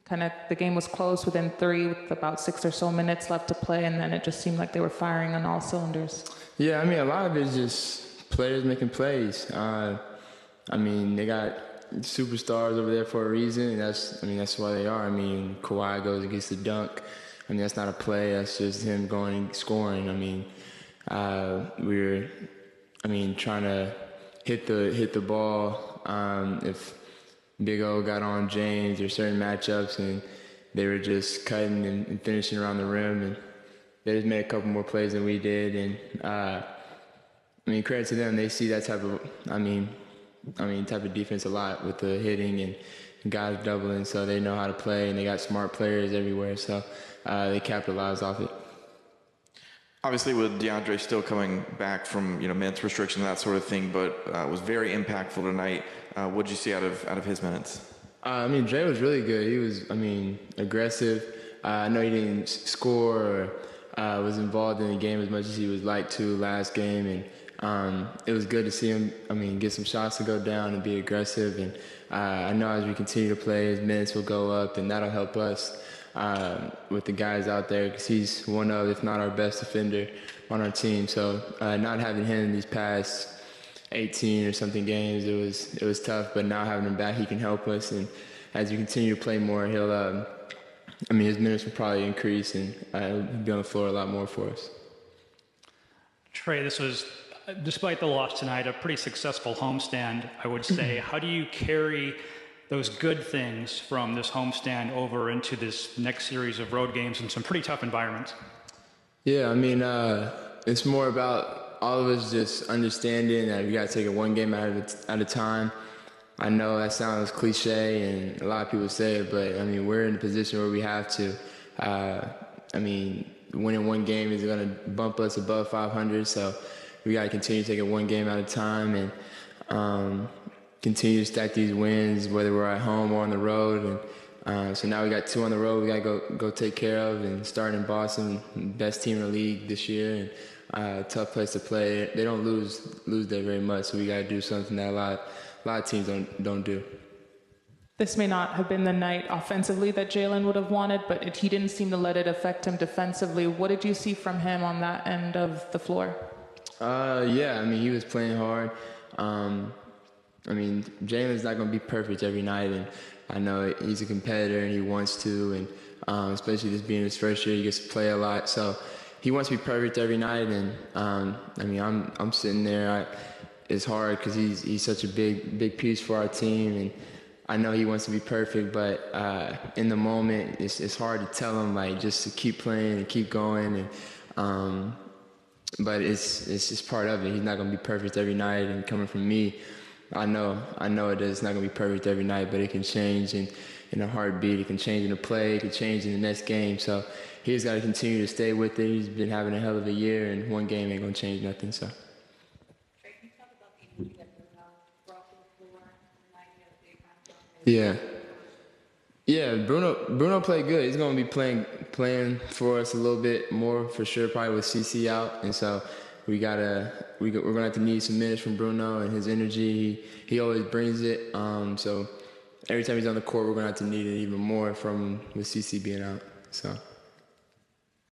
kind of the game was close within 3 with about 6 or so minutes left to play, and then it just seemed like they were firing on all cylinders. Yeah, I mean, a lot of it is just players making plays. I mean, they got superstars over there for a reason, and that's why they are. I mean, Kawhi goes and gets the dunk. I mean, that's not a play. That's just him going and scoring. I mean, trying to hit the ball. If Big O got on James or certain matchups, and they were just cutting and finishing around the rim, and they just made a couple more plays than we did. And credit to them, they see that type of defense a lot with the hitting and guys doubling, so they know how to play, and they got smart players everywhere, so they capitalize off it. Obviously, with DeAndre still coming back from minutes restriction, that sort of thing, but was very impactful tonight. What did you see out of his minutes? Dre was really good. He was, aggressive. I know he didn't score or was involved in the game as much as he was like to last game, and it was good to see him, get some shots to go down and be aggressive. And I know as we continue to play, his minutes will go up, and that'll help us with the guys out there, because he's one of, if not our best defender on our team. So not having him in these past 18 or something games, it was tough, but now having him back, he can help us. And as we continue to play more, he'll, his minutes will probably increase, and he'll be on the floor a lot more for us. Trae, this was, despite the loss tonight, a pretty successful homestand, I would say. How do you carry those good things from this homestand over into this next series of road games in some pretty tough environments? Yeah, it's more about all of us just understanding that we got to take it one game at a time. I know that sounds cliche, and a lot of people say it, but we're in a position where we have to. Winning one game is going to bump us above 500, so we got to continue to take it one game at a time, and continue to stack these wins, whether we're at home or on the road. And so now we got 2 on the road we got to go take care of, and starting in Boston, best team in the league this year, and tough place to play. They don't lose there very much, so we got to do something that a lot of teams don't do. This may not have been the night offensively that Jalen would have wanted, but he didn't seem to let it affect him defensively. What did you see from him on that end of the floor? He was playing hard. Jalen's not going to be perfect every night, and I know he's a competitor and he wants to, and especially this being his first year, he gets to play a lot, so he wants to be perfect every night. And I'm sitting there. It's hard because he's such a big piece for our team, and I know he wants to be perfect, but in the moment, it's hard to tell him just to keep playing and keep going, and but it's just part of it. He's not going to be perfect every night, and coming from me, I know it is. It's not going to be perfect every night, but it can change in a heartbeat. It can change in a play. It can change in the next game. So he's got to continue to stay with it. He's been having a hell of a year, and one game ain't going to change nothing. So. Yeah, Bruno played good. He's going to be playing for us a little bit more for sure, probably with CC out, and so we're going to have to need some minutes from Bruno and his energy. He always brings it. So every time he's on the court, we're going to have to need it even more from with CC being out. So.